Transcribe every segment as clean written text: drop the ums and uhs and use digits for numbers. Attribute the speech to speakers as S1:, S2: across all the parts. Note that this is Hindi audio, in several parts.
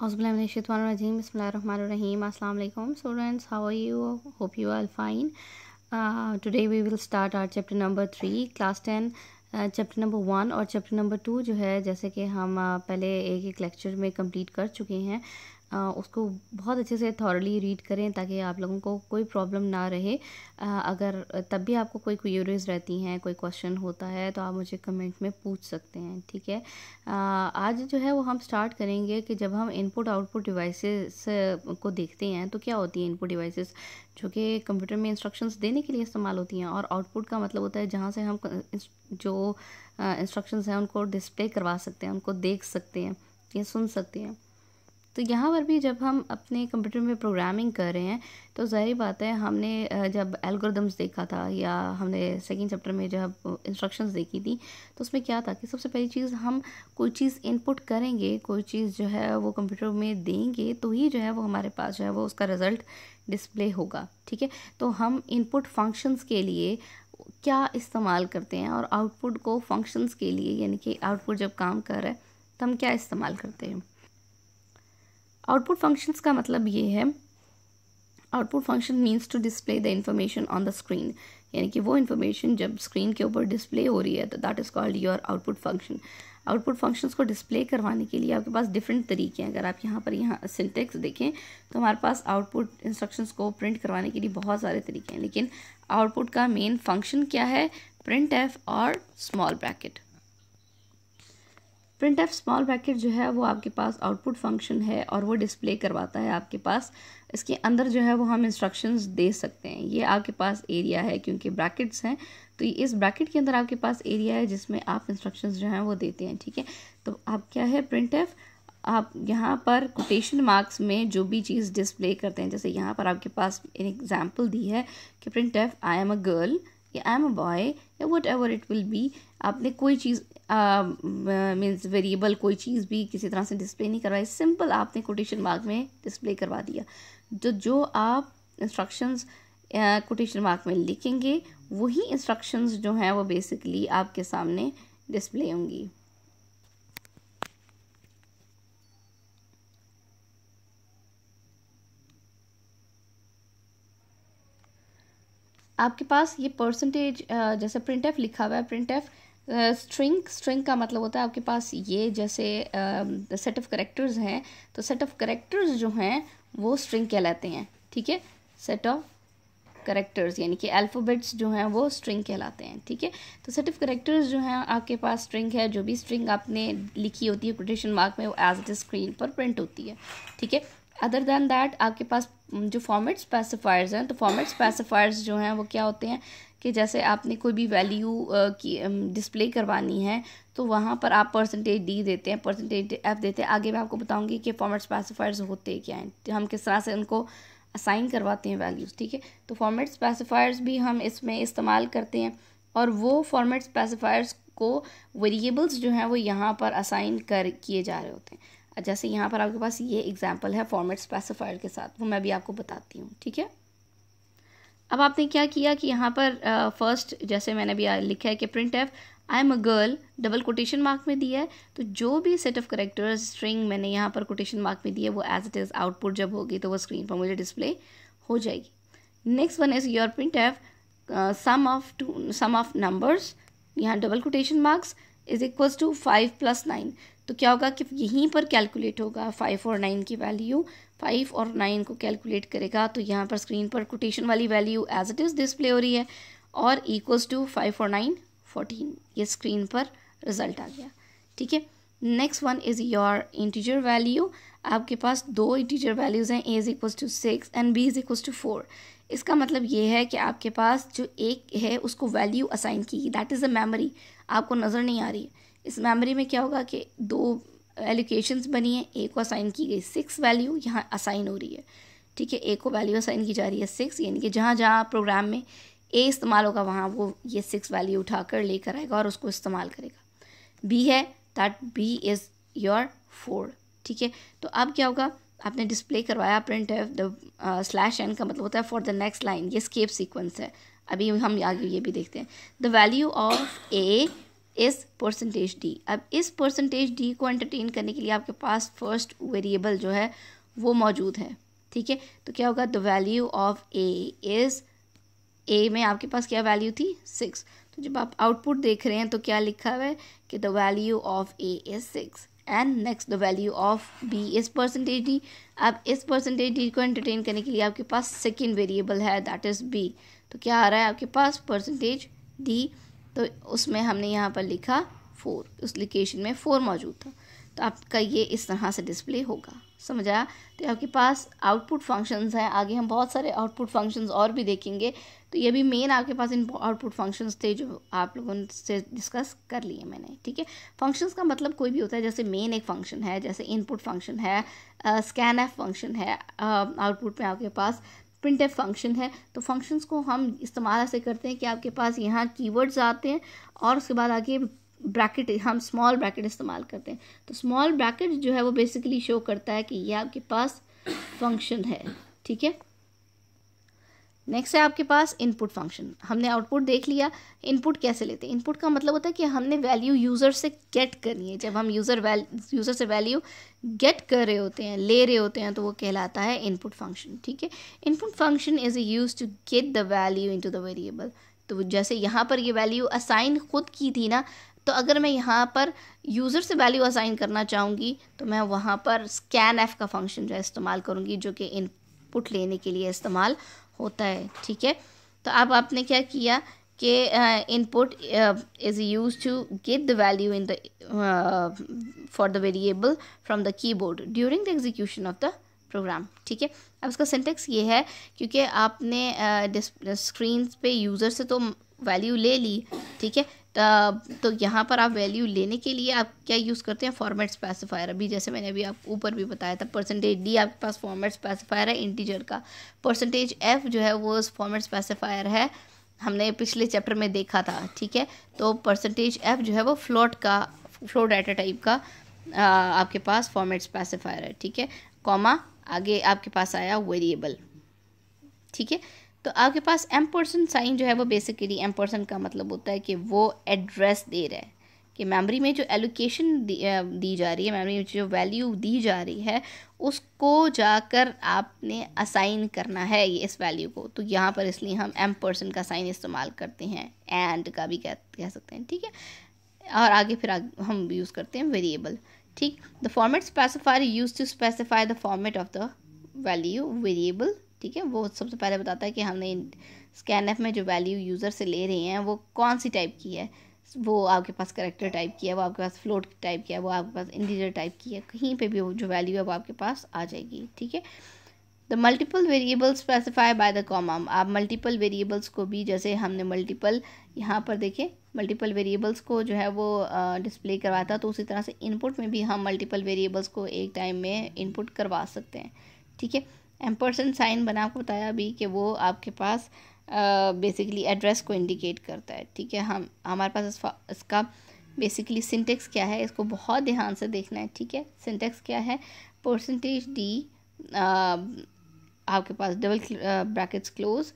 S1: Auzubillahiminash-shaytanir-rajim. Bismillahir-rahmanir-rahim. Assalamu alaikum students. How are you? Hope you are fine. Today we will start our chapter number 3 class 10. Chapter number 1 और चैप्टर नंबर 2 जो है, जैसे कि हम पहले एक लेक्चर में कंप्लीट कर चुके हैं, उसको बहुत अच्छे से थॉरली रीड करें ताकि आप लोगों को कोई प्रॉब्लम ना रहे। अगर तब भी आपको कोई क्वेरीज रहती हैं, कोई क्वेश्चन होता है, तो आप मुझे कमेंट में पूछ सकते हैं, ठीक है। आज जो है वो हम स्टार्ट करेंगे कि जब हम इनपुट आउटपुट डिवाइसेस को देखते हैं तो क्या होती हैं इनपुट डिवाइसेस, जो कि कंप्यूटर में इंस्ट्रक्शंस देने के लिए इस्तेमाल होती हैं, और आउटपुट का मतलब होता है जहाँ से हम जो इंस्ट्रक्शंस हैं उनको डिस्प्ले करवा सकते हैं, उनको देख सकते हैं या सुन सकते हैं। तो यहाँ पर भी जब हम अपने कंप्यूटर में प्रोग्रामिंग कर रहे हैं तो ज़ाहिर बात है, हमने जब एल्गोरिदम्स देखा था या हमने सेकंड चैप्टर में जब इंस्ट्रक्शंस देखी थी, तो उसमें क्या था कि सबसे पहली चीज़, हम कोई चीज़ इनपुट करेंगे, कोई चीज़ जो है वो कंप्यूटर में देंगे तो ही जो है वो हमारे पास जो है वो उसका रिज़ल्ट डिस्प्ले होगा, ठीक है। तो हम इनपुट फंक्शंस के लिए क्या इस्तेमाल करते हैं और आउटपुट को फंक्शंस के लिए, यानी कि आउटपुट जब काम कर रहा है तो हम क्या इस्तेमाल करते हैं। आउटपुट फंक्शंस का मतलब ये है, output function means to display the information on the screen, यानी कि वो इन्फॉर्मेशन जब स्क्रीन के ऊपर डिस्प्ले हो रही है तो that is called your output function. Output functions को डिस्प्ले करवाने के लिए आपके पास डिफरेंट तरीके हैं। अगर आप यहाँ सिंटेक्स देखें तो हमारे पास आउटपुट इंस्ट्रक्शंस को प्रिंट करवाने के लिए बहुत सारे तरीके हैं, लेकिन आउटपुट का मेन फंक्शन क्या है, प्रिंट एफ और small bracket. Print F small bracket जो है वो आपके पास आउटपुट फंक्शन है और वो डिस्प्ले करवाता है आपके पास। इसके अंदर जो है वो हम इंस्ट्रक्शंस दे सकते हैं। ये आपके पास एरिया है, क्योंकि ब्रैकेट्स हैं तो इस ब्रैकेट के अंदर आपके पास एरिया है जिसमें आप इंस्ट्रक्शंस जो हैं वो देते हैं, ठीक है। तो आप क्या है, प्रिंट एफ, आप यहाँ पर कोटेशन मार्क्स में जो भी चीज़ डिस्प्ले करते हैं, जैसे यहाँ पर आपके पास एक एग्जाम्पल दी है कि print F I am a girl या आई एम अ बॉय या what ever it will B. आपने कोई चीज़ मीन्स वेरिएबल कोई चीज़ भी किसी तरह से डिस्प्ले नहीं करवाई, सिंपल आपने कोटेशन मार्क में डिस्प्ले करवा दिया। जो आप इंस्ट्रक्शंस कोटेशन मार्क में लिखेंगे वही इंस्ट्रक्शंस जो हैं वो बेसिकली आपके सामने डिस्प्ले होंगी। आपके पास ये परसेंटेज जैसे प्रिंट एफ लिखा हुआ है, प्रिंट एफ स्ट्रिंग का मतलब होता है आपके पास ये जैसे सेट ऑफ करेक्टर्स हैं, तो सेट ऑफ करेक्टर्स जो हैं वो स्ट्रिंग कहलाते हैं, ठीक है। सेट ऑफ करेक्टर्स यानी कि अल्फ़ाबेट्स जो हैं वो स्ट्रिंग कहलाते हैं, ठीक है। तो सेट ऑफ करेक्टर्स जो हैं आपके पास स्ट्रिंग है, जो भी स्ट्रिंग आपने लिखी होती है कोटेशन मार्क में वो एज इट इज स्क्रीन पर प्रिंट होती है, ठीक है। अदर दैन दैट आपके पास जो फॉर्मेट स्पेसिफायर्स हैं, तो फॉर्मेट स्पेसिफायर्स जो हैं वो क्या होते हैं कि जैसे आपने कोई भी वैल्यू की डिस्प्ले करवानी है तो वहाँ पर आप परसेंटेज डी देते हैं, परसेंटेज एफ देते हैं। आगे मैं आपको बताऊंगी कि फॉर्मेट स्पेसिफायर्स होते क्या हैं, हम किस तरह से उनको असाइन करवाते हैं वैल्यूज़, ठीक है। तो फॉर्मेट स्पेसिफायर्स भी हम इसमें इस्तेमाल करते हैं, और वो फॉर्मेट स्पेसिफायर्स को वेरिएबल्स जो हैं वो यहाँ पर असाइन किए जा रहे होते हैं। जैसे यहाँ पर आपके पास ये एग्जाम्पल है फॉर्मेट स्पेसिफायर के साथ, वो मैं भी आपको बताती हूँ, ठीक है। अब आपने क्या किया कि यहाँ पर फर्स्ट जैसे मैंने भी लिखा है कि print F I am a girl double quotation mark में दिया है, तो जो भी सेट ऑफ करेक्टर्स स्ट्रिंग मैंने यहाँ पर कोटेशन मार्क में दिया है वो एज इट इज़ आउटपुट जब होगी तो वो स्क्रीन पर मुझे डिस्प्ले हो जाएगी। Next one is your printf sum of numbers, यहाँ double quotation marks is equals to 5 + 9। तो क्या होगा कि यहीं पर कैलकुलेट होगा 5 और 9 की वैल्यू, 5 और 9 को कैलकुलेट करेगा तो यहाँ पर स्क्रीन पर कोटेशन वाली value as it is display हो रही है, और इक्वल्स टू 5 और 9 14, ये स्क्रीन पर रिजल्ट आ गया, ठीक है। Next one is your integer value. आपके पास दो इंटीजर वैल्यूज़ हैं, a is equals to 6 and b is equals to 4। इसका मतलब ये है कि आपके पास जो एक है उसको वैल्यू असाइन की, दैट इज़ अ मेमोरी, आपको नज़र नहीं आ रही है। इस मेमोरी में क्या होगा कि दो एलोकेशंस बनी है, ए को असाइन की गई 6 वैल्यू यहाँ असाइन हो रही है, ठीक है। ए को वैल्यू असाइन की जा रही है 6, यानी कि जहाँ जहाँ प्रोग्राम में ए इस्तेमाल होगा वहाँ वो ये 6 वैल्यू उठाकर लेकर आएगा और उसको इस्तेमाल करेगा। बी है दैट बी इज़ योर 4, ठीक है। तो अब क्या होगा, आपने डिस्प्ले करवाया प्रिंट एफ द /n का मतलब होता है फॉर द नेक्स्ट लाइन, ये स्केप सीक्वेंस है। अभी हम आगे ये भी देखते हैं। The value of A is percentage D. अब इस परसेंटेज डी को एंटरटेन करने के लिए आपके पास फर्स्ट वेरिएबल जो है वो मौजूद है, ठीक है। तो क्या होगा, the value of A is, a में आपके पास क्या वैल्यू थी 6। तो जब आप आउटपुट देख रहे हैं तो क्या लिखा हुआ है कि the value of A is 6 and next the value of B is percentage D. अब इस परसेंटेज डी को एंटरटेन करने के लिए आपके पास सेकेंड वेरिएबल है दैट इज़ बी। तो क्या आ रहा है आपके पास परसेंटेज डी, तो उसमें हमने यहाँ पर लिखा 4, उस लोकेशन में 4 मौजूद था। तो आपका ये इस तरह से डिस्प्ले होगा, समझ आया। तो आपके पास आउटपुट फंक्शंस हैं, आगे हम बहुत सारे आउटपुट फंक्शंस और भी देखेंगे। तो ये भी मेन आपके पास इन आउटपुट फंक्शंस थे जो आप लोगों से डिस्कस कर लिए मैंने, ठीक है। फंक्शंस का मतलब कोई भी होता है, जैसे मेन एक फंक्शन है, जैसे इनपुट फंक्शन है, स्कैन एफ फंक्शन है, आउटपुट में आपके पास प्रिंट एफ फंक्शन है। तो फंक्शंस को हम इस्तेमाल ऐसे करते हैं कि आपके पास यहाँ कीवर्ड्स आते हैं और उसके बाद आगे ब्रैकेट, हम स्मॉल ब्रैकेट इस्तेमाल करते हैं। तो स्मॉल ब्रैकेट जो है वो बेसिकली शो करता है कि ये आपके पास फंक्शन है, ठीक है। नेक्स्ट है आपके पास इनपुट फंक्शन। हमने आउटपुट देख लिया, इनपुट कैसे लेते हैं। इनपुट का मतलब होता है कि हमने वैल्यू यूज़र से गेट करनी है। जब हम यूज़र से वैल्यू गेट कर रहे होते हैं, ले रहे होते हैं, तो वो कहलाता है इनपुट फंक्शन, ठीक है। Input function is use to get the value into the variable. तो जैसे यहाँ पर ये वैल्यू असाइन खुद की थी ना, तो अगर मैं यहाँ पर यूज़र से वैल्यू असाइन करना चाहूँगी तो मैं वहाँ पर स्कैन एफ का फंक्शन जो है इस्तेमाल करूँगी, जो कि इनपुट लेने के लिए इस्तेमाल होता है, ठीक है। तो अब आपने क्या किया कि input is use to get the value in the for the variable from the keyboard during the execution of the program, ठीक है। अब इसका सिंटेक्स ये है, क्योंकि आपने स्क्रीन पे यूज़र से तो वैल्यू ले ली, ठीक है। तो यहाँ पर आप वैल्यू लेने के लिए आप क्या यूज़ करते हैं, फॉर्मेट स्पेसिफायर। अभी जैसे मैंने अभी आप ऊपर भी बताया था, परसेंटेज डी आपके पास फॉर्मेट स्पेसिफायर है इंटीजर का, परसेंटेज एफ जो है वो फॉर्मेट स्पेसिफायर है, हमने पिछले चैप्टर में देखा था, ठीक है। तो परसेंटेज एफ जो है वो फ्लोट डाटा टाइप का आपके पास फॉर्मेट स्पेसिफायर है, ठीक है। कॉमा आगे आपके पास आया वेरिएबल, ठीक है। तो आपके पास एम्परसेंड साइन जो है वो बेसिकली एम्परसेंड का मतलब होता है कि वो एड्रेस दे रहा है कि मेमोरी में जो एलोकेशन दी जा रही है, मेमोरी में जो वैल्यू दी जा रही है, उसको जाकर आपने असाइन करना है ये इस वैल्यू को। तो यहाँ पर इसलिए हम एम्परसेंड का साइन इस्तेमाल करते हैं, एंड का भी कह सकते हैं, ठीक है। और आगे फिर हम यूज़ करते हैं वेरिएबल, ठीक। The format specifier use to specify the format of the value variable, ठीक है। वो सबसे पहले बताता है कि हमने स्कैन एफ में जो वैल्यू यूज़र से ले रहे हैं वो कौन सी टाइप की है, वो आपके पास कैरेक्टर टाइप की है, वो आपके पास फ्लोट टाइप की है, वो आपके पास इंटीजर टाइप की है, कहीं पे भी वो जो वैल्यू है वो आपके पास आ जाएगी, ठीक है। The multiple variables specify by the comma. आप मल्टीपल वेरिएबल्स को भी, जैसे हमने मल्टीपल यहाँ पर देखें, मल्टीपल वेरिएबल्स को जो है वो डिस्प्ले करवाता, तो उसी तरह से इनपुट में भी हम मल्टीपल वेरिएबल्स को एक टाइम में इनपुट करवा सकते हैं, ठीक है। एम्परसेंड साइन बना आपको बताया अभी कि वो आपके पास बेसिकली एड्रेस को इंडिकेट करता है, ठीक है। हमारे पास इसका बेसिकली सिंटेक्स क्या है, इसको बहुत ध्यान से देखना है, ठीक है। सिंटेक्स क्या है, परसेंटेज डी आपके पास double brackets close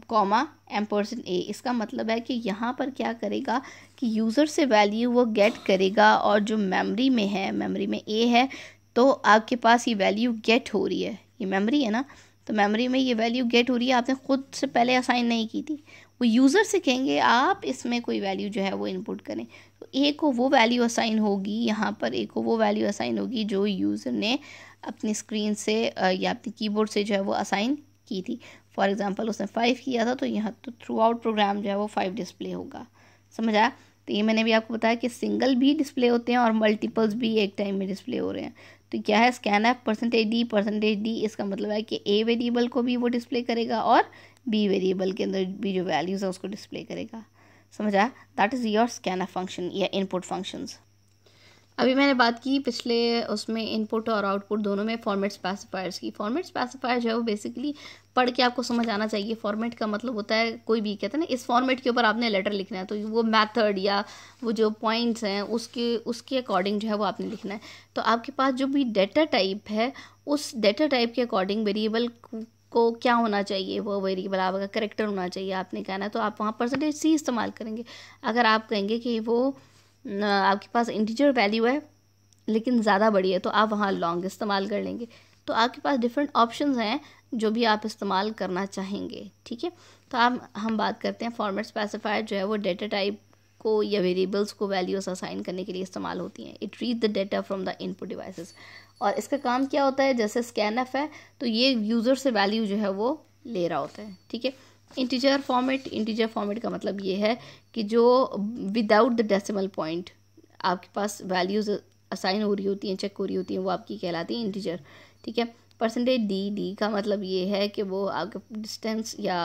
S1: comma ampersand a. इसका मतलब है कि यहाँ पर क्या करेगा कि यूज़र से वैल्यू वो गेट करेगा, और जो मेमोरी में है, मेमोरी में ए है, तो आपके पास ये वैल्यू गेट हो रही है, ये मेमोरी है ना, तो मेमोरी में ये वैल्यू गेट हो रही है, आपने खुद से पहले असाइन नहीं की थी। वो यूज़र से कहेंगे आप इसमें कोई वैल्यू जो है वो इनपुट करें, तो ए को वो वैल्यू असाइन होगी, यहाँ पर ए को वो वैल्यू असाइन होगी जो यूज़र ने अपनी स्क्रीन से या अपनी कीबोर्ड से जो है वो असाइन की थी। फॉर एग्जांपल उसने 5 किया था, तो यहाँ तो थ्रू आउट प्रोग्राम जो है वो 5 डिस्प्ले होगा, समझ आया। तो ये मैंने भी आपको बताया कि सिंगल भी डिस्प्ले होते हैं और मल्टीपल्स भी एक टाइम में डिस्प्ले हो रहे हैं। तो क्या है, स्कैन एफ परसेंटेज डी, इसका मतलब है कि ए वेरिएबल को भी वो डिस्प्ले करेगा और बी वेरिएबल के अंदर भी जो वैल्यूज़ है उसको डिस्प्ले करेगा, समझ आया। That is your scan F function या इनपुट फंक्शंस। अभी मैंने बात की पिछले उसमें इनपुट और आउटपुट दोनों में फॉर्मेट स्पेसिफायर्स की। फॉर्मेट स्पेसिफायर जो है वो बेसिकली पढ़ के आपको समझ आना चाहिए। फॉर्मेट का मतलब होता है, कोई भी कहते हैं ना इस फॉर्मेट के ऊपर आपने लेटर लिखना है, तो वो मेथड या वो जो पॉइंट्स हैं उसके अकॉर्डिंग जो है वो आपने लिखना है। तो आपके पास जो भी डेटा टाइप है, उस डेटा टाइप के अकॉर्डिंग वेरिएबल को क्या होना चाहिए, वो वेरिएबल आपका करेक्टर होना चाहिए आपने कहना है, तो आप वहाँ परसेंटेज सी इस्तेमाल करेंगे। अगर आप कहेंगे कि वो आपके पास इंटीजर वैल्यू है लेकिन ज़्यादा बड़ी है तो आप वहाँ लॉन्ग इस्तेमाल कर लेंगे। तो आपके पास डिफरेंट ऑप्शंस हैं जो भी आप इस्तेमाल करना चाहेंगे, ठीक है। तो हम बात करते हैं फॉर्मेट स्पेसिफायर जो है वो डेटा टाइप को या वेरिएबल्स को वैल्यूज असाइन करने के लिए इस्तेमाल होती हैं। It read the data from the input devices. और इसका काम क्या होता है, जैसे स्कैनएफ है तो ये यूज़र से वैल्यू जो है वो ले रहा होता है, ठीक है। इंटीजर फॉर्मेट का मतलब ये है कि जो विदाउट द डेसिमल पॉइंट आपके पास वैल्यूज असाइन हो रही होती हैं, चेक हो रही होती हैं, वो आपकी कहलाती है इंटीजर, ठीक है। परसेंटेज डी का मतलब ये है कि वो आपका डिस्टेंस या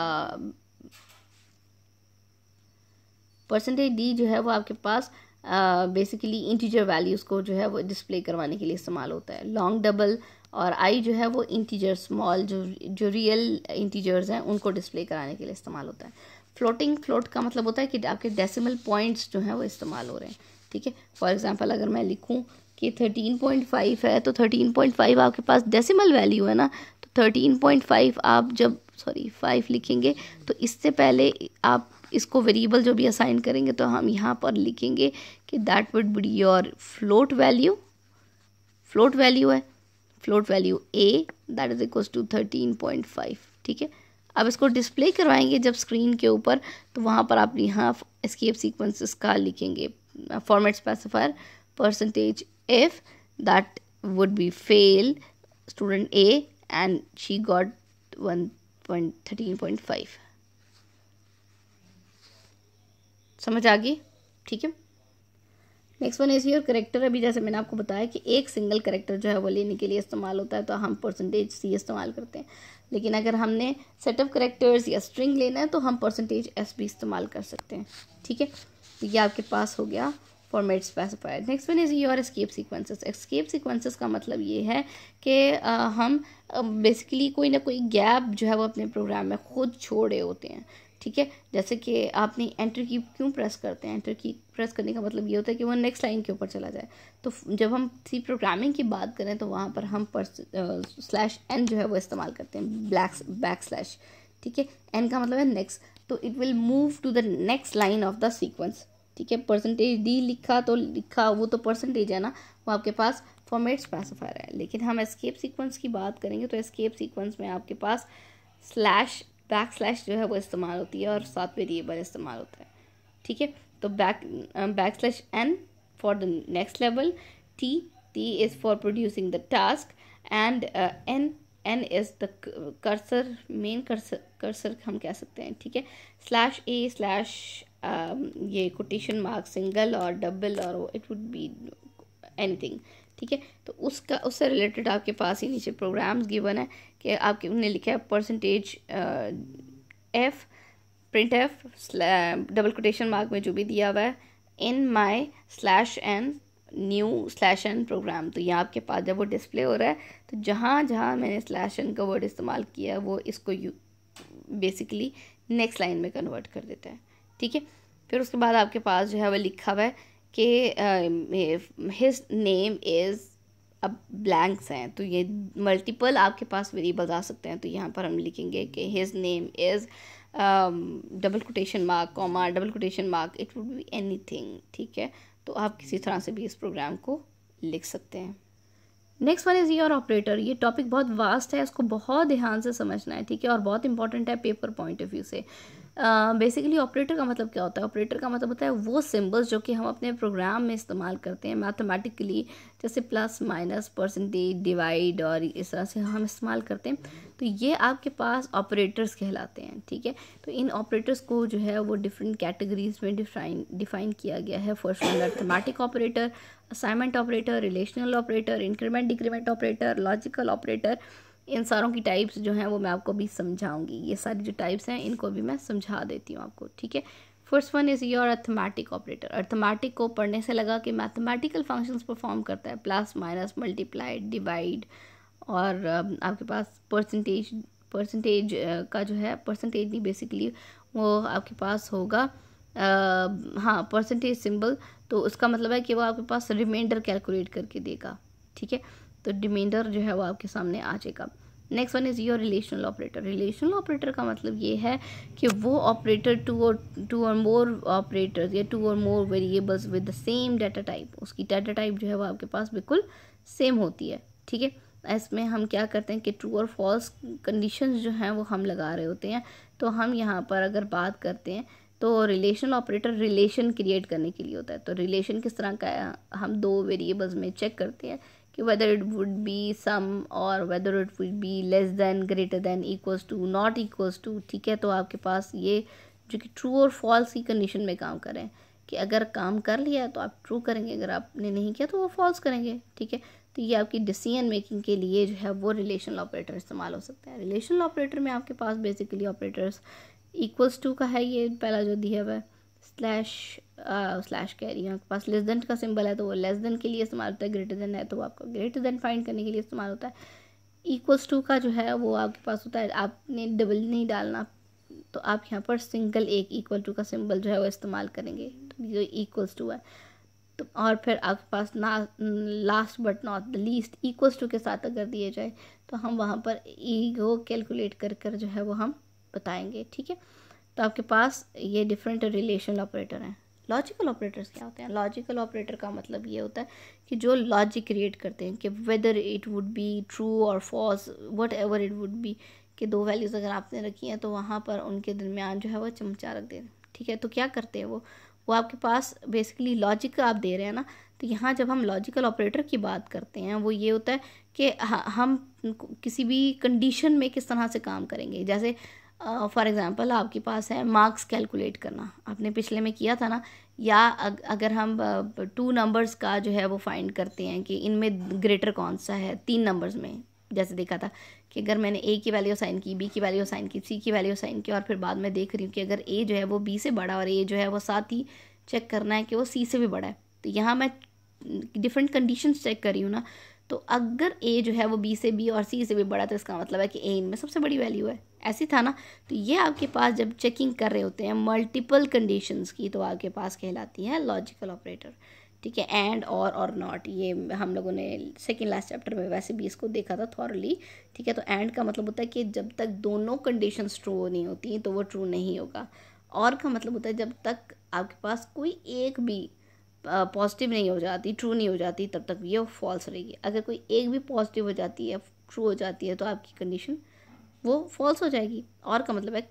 S1: परसेंटेज डी जो है वो आपके पास बेसिकली इंटीजर वैल्यूज़ को जो है वो डिस्प्ले करवाने के लिए इस्तेमाल होता है। लॉन्ग डबल और आई जो है वो इंटीजर स्मॉल जो रियल इंटीजर्स हैं उनको डिस्प्ले कराने के लिए इस्तेमाल होता है। फ्लोट का मतलब होता है कि आपके डेसिमल पॉइंट्स जो हैं वो इस्तेमाल हो रहे हैं, ठीक है। फॉर एग्जांपल अगर मैं लिखूं कि 13.5 है तो 13.5 आपके पास डेसिमल वैल्यू है ना, तो 13.5 आप जब 5 लिखेंगे तो इससे पहले आप इसको वेरिएबल जो भी असाइन करेंगे तो हम यहाँ पर लिखेंगे कि that would be your float value है, float value a that is equals to 13.5, ठीक है। अब इसको डिस्प्ले करवाएंगे जब स्क्रीन के ऊपर तो वहाँ पर आप यहाँ एस्केप सीक्वेंसेस का लिखेंगे format specifier percentage if that would B fail student A and she got 13.5। समझ आ गई, ठीक है। Next one is your character. अभी जैसे मैंने आपको बताया कि एक सिंगल करेक्टर जो है वो लेने के लिए इस्तेमाल होता है तो हम परसेंटेज सी इस्तेमाल करते हैं, लेकिन अगर हमने सेट ऑफ करेक्टर्स या स्ट्रिंग लेना है तो हम परसेंटेज एस भी इस्तेमाल कर सकते हैं, ठीक है। तो ये आपके पास हो गया format specifier. Next one is your escape sequences. Escape sequences का मतलब ये है कि हम बेसिकली कोई ना कोई गैप जो है वो अपने प्रोग्राम में खुद छोड़ रहे होते हैं, ठीक है। जैसे कि आपने एंटर की क्यों प्रेस करते हैं, एंटर की प्रेस करने का मतलब ये होता है कि वो नेक्स्ट लाइन के ऊपर चला जाए। तो जब हम सी प्रोग्रामिंग की बात करें तो वहाँ पर हम /n जो है वो इस्तेमाल करते हैं, बैक/, ठीक है। n का मतलब है नेक्स्ट, तो it will move to the next line of the sequence, ठीक है। परसेंटेज डी लिखा वो तो परसेंटेज है ना, वो आपके पास फॉर्मेट स्पेसिफायर है। लेकिन हम एस्केप सीक्वेंस की बात करेंगे तो एस्केप सीक्वेंस में आपके पास बैक/ जो है वो इस्तेमाल होती है और साथ वेरिएबल इस्तेमाल होता है, ठीक है। तो back for the next level, t is for producing the task and n is the cursor, main cursor हम कह सकते हैं, ठीक है। /a/ ये कोटेशन मार्क सिंगल और डबल और इट वुड बी एनीथिंग, ठीक है। तो उससे रिलेटेड आपके पास ही नीचे प्रोग्राम्स गिवन है कि आपके उन्हें लिखा है percentage F print F double quotation mark में जो भी दिया हुआ है इन माई /n न्यू /n प्रोग्राम। तो यहाँ आपके पास जब वो डिस्प्ले हो रहा है तो जहाँ जहाँ मैंने /n का वर्ड इस्तेमाल किया है वो इसको बेसिकली नेक्स्ट लाइन में कन्वर्ट कर देता है, ठीक है। फिर उसके बाद आपके पास जो है वो लिखा हुआ है कि हिज नेम इज़, अब ब्लैंक्स हैं तो ये मल्टीपल आपके पास वेरिएबल्स आ सकते हैं। तो यहाँ पर हम लिखेंगे कि his name is double quotation mark comma double quotation mark, it would be anything, ठीक है। तो आप किसी तरह से भी इस प्रोग्राम को लिख सकते हैं। Next one is your operator. ये टॉपिक बहुत वास्ट है, इसको बहुत ध्यान से समझना है, ठीक है, और बहुत इंपॉर्टेंट है पेपर पॉइंट ऑफ व्यू से। बेसिकली ऑपरेटर का मतलब क्या होता है? ऑपरेटर का मतलब होता है वो सिंबल्स जो कि हम अपने प्रोग्राम में इस्तेमाल करते हैं मैथमेटिकली, जैसे प्लस माइनस परसेंटेज डिवाइड और इस तरह से हम इस्तेमाल करते हैं। तो ये आपके पास ऑपरेटर्स कहलाते हैं, ठीक है। तो इन ऑपरेटर्स को जो है वो डिफरेंट कैटेगरीज में डिफाइन किया गया है। First one arithmetic operator, assignment operator, relational operator, increment decrement operator, logical operator. इन सारों की टाइप्स जो हैं वो मैं आपको अभी समझाऊंगी। ये सारी जो टाइप्स हैं इनको भी मैं समझा देती हूँ आपको, ठीक है। First one is your arithmetic operator. Arithmetic को पढ़ने से लगा कि मैथमेटिकल फंक्शंस परफॉर्म करता है, प्लस माइनस मल्टीप्लाई डिवाइड, और आपके पास परसेंटेज का जो है, परसेंटेज नहीं बेसिकली वो आपके पास होगा हाँ परसेंटेज सिंबल। तो उसका मतलब है कि वो आपके पास रिमाइंडर कैलकुलेट करके देगा, ठीक है। तो रिमाइंडर जो है वो आपके सामने आ जाएगा। Next one is your relational operator. Relational operator का मतलब ये है कि वो ऑपरेटर टू और मोर ऑपरेटर्स या टू और मोर variables with the same data type, उसकी डाटा टाइप जो है वो आपके पास बिल्कुल सेम होती है, ठीक है। इसमें हम क्या करते हैं कि ट्रू और फॉल्स कंडीशंस जो हैं वो हम लगा रहे होते हैं। तो हम यहाँ पर अगर बात करते हैं तो रिलेशनल ऑपरेटर रिलेशन क्रिएट करने के लिए होता है। तो रिलेशन किस तरह का है, हम दो वेरिएबल्स में चेक करते हैं कि whether it would be sum और whether it would be less than, greater than, equals to, not equals to, ठीक है। तो आपके पास ये जो कि ट्रू और फॉल्स की कंडीशन में काम करें कि अगर काम कर लिया तो आप ट्रू करेंगे, अगर आपने नहीं किया तो वो फॉल्स करेंगे, ठीक है। तो ये आपकी डिसीजन मेकिंग के लिए जो है वो रिलेशनल ऑपरेटर इस्तेमाल हो सकते हैं। रिलेशनल ऑपरेटर में आपके पास बेसिकली ऑपरेटर्स इक्वल्स टू का है, ये पहला जो दिया हुआ है, स्लैश कह रही है, आपके पास लेस देन का सिंबल है तो वो लेस देन के लिए इस्तेमाल होता है, ग्रेटर देन है तो आपका ग्रेटर देन फाइंड करने के लिए इस्तेमाल होता है। इक्वल्स टू का जो है वो आपके पास होता है, आपने डबल नहीं डालना तो आप यहाँ पर सिंगल एक इक्वल टू का सिंबल जो है वो इस्तेमाल करेंगे, तो ये इक्वल्स टू है। तो और फिर आपके पास ना last but not the least equals to के साथ अगर दिए जाए तो हम वहाँ पर ईगो कैलकुलेट कर जो है वो हम बताएंगे, ठीक है। तो आपके पास ये डिफरेंट रिलेशनल ऑपरेटर हैं। लॉजिकल ऑपरेटर्स क्या होते हैं? लॉजिकल ऑपरेटर का मतलब ये होता है कि जो लॉजिक क्रिएट करते हैं कि whether it would be true और false, what it would be, कि दो वैल्यूज़ अगर आपने रखी हैं तो वहाँ पर उनके दरमियान जो है वो चमचा रख दे, ठीक है। तो क्या करते हैं वो आपके पास बेसिकली लॉजिक आप दे रहे हैं ना। तो यहाँ जब हम लॉजिकल ऑपरेटर की बात करते हैं वो ये होता है कि हम किसी भी कंडीशन में किस तरह से काम करेंगे। जैसे फॉर एग्ज़ाम्पल आपके पास है मार्क्स कैलकुलेट करना, आपने पिछले में किया था ना। या अगर हम टू नंबर्स का जो है वो फाइंड करते हैं कि इनमें ग्रेटर कौन सा है तीन नंबर्स में, जैसे देखा था कि अगर मैंने ए की वैल्यू असाइन की, बी की वैल्यू असाइन की, सी की वैल्यू असाइन की और फिर बाद में देख रही हूँ कि अगर ए जो है वो बी से बड़ा और ए जो है वो साथ ही चेक करना है कि वो सी से भी बड़ा है। तो यहाँ मैं डिफरेंट कंडीशंस चेक कर रही हूँ ना। तो अगर ए जो है वो बी से भी और सी से भी बड़ा तो इसका मतलब है कि ए इनमें सबसे बड़ी वैल्यू है, ऐसी था ना। तो ये आपके पास जब चेकिंग कर रहे होते हैं मल्टीपल कंडीशंस की तो आपके पास कहलाती है लॉजिकल ऑपरेटर, ठीक है। एंड और नॉट, ये हम लोगों ने सेकेंड लास्ट चैप्टर में वैसे भी इसको देखा था थॉरली, ठीक है। तो एंड का मतलब होता है कि जब तक दोनों कंडीशंस ट्रू नहीं होती तो वो ट्रू नहीं होगा। और का मतलब होता है जब तक आपके पास कोई एक भी पॉजिटिव नहीं हो जाती, ट्रू नहीं हो जाती, तब तक ये फॉल्स रहेगी। अगर कोई एक भी पॉजिटिव हो जाती है, ट्रू हो जाती है, तो आपकी कंडीशन वो फॉल्स हो जाएगी। और का मतलब है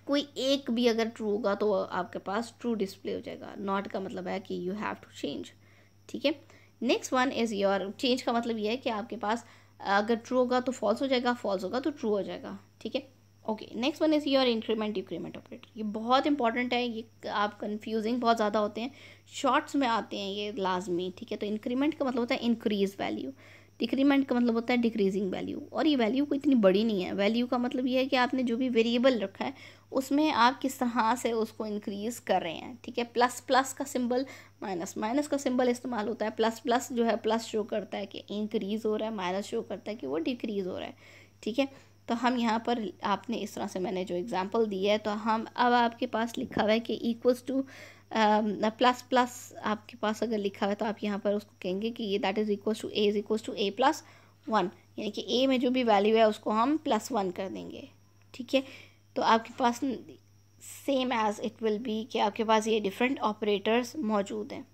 S1: कोई एक भी अगर ट्रू होगा तो आपके पास ट्रू डिस्प्ले हो जाएगा। नॉट का मतलब है कि यू हैव टू चेंज, ठीक है। Next one is your change का मतलब ये है कि आपके पास अगर ट्रू होगा तो फॉल्स हो जाएगा, फॉल्स होगा तो ट्रू हो जाएगा, ठीक है। Okay, next one is your increment decrement operator. ये बहुत इंपॉर्टेंट है, ये आप कंफ्यूजिंग बहुत ज़्यादा होते हैं, शॉर्ट्स में आते हैं ये लाजमी, ठीक है। तो इंक्रीमेंट का मतलब होता है इंक्रीज वैल्यू, डिक्रीमेंट का मतलब होता है डिक्रीजिंग वैल्यू। और ये वैल्यू कोई इतनी बड़ी नहीं है। वैल्यू का मतलब ये है कि आपने जो भी वेरिएबल रखा है उसमें आप किस तरह से उसको इंक्रीज़ कर रहे हैं, ठीक है। प्लस प्लस का सिंबल, माइनस माइनस का सिंबल इस्तेमाल होता है। प्लस प्लस जो है प्लस शो करता है कि इंक्रीज़ हो रहा है, माइनस शो करता है कि वो डिक्रीज़ हो रहा है, ठीक है। तो हम यहाँ पर आपने इस तरह से मैंने जो एग्जांपल दी है, तो हम अब आपके पास लिखा हुआ है कि इक्वल्स टू प्लस प्लस आपके पास अगर लिखा हुआ है तो आप यहाँ पर उसको कहेंगे कि ये that is equals to A is equals to A plus one, यानी कि ए में जो भी वैल्यू है उसको हम प्लस वन कर देंगे, ठीक है। तो आपके पास same as it will be कि आपके पास ये डिफरेंट ऑपरेटर्स मौजूद हैं।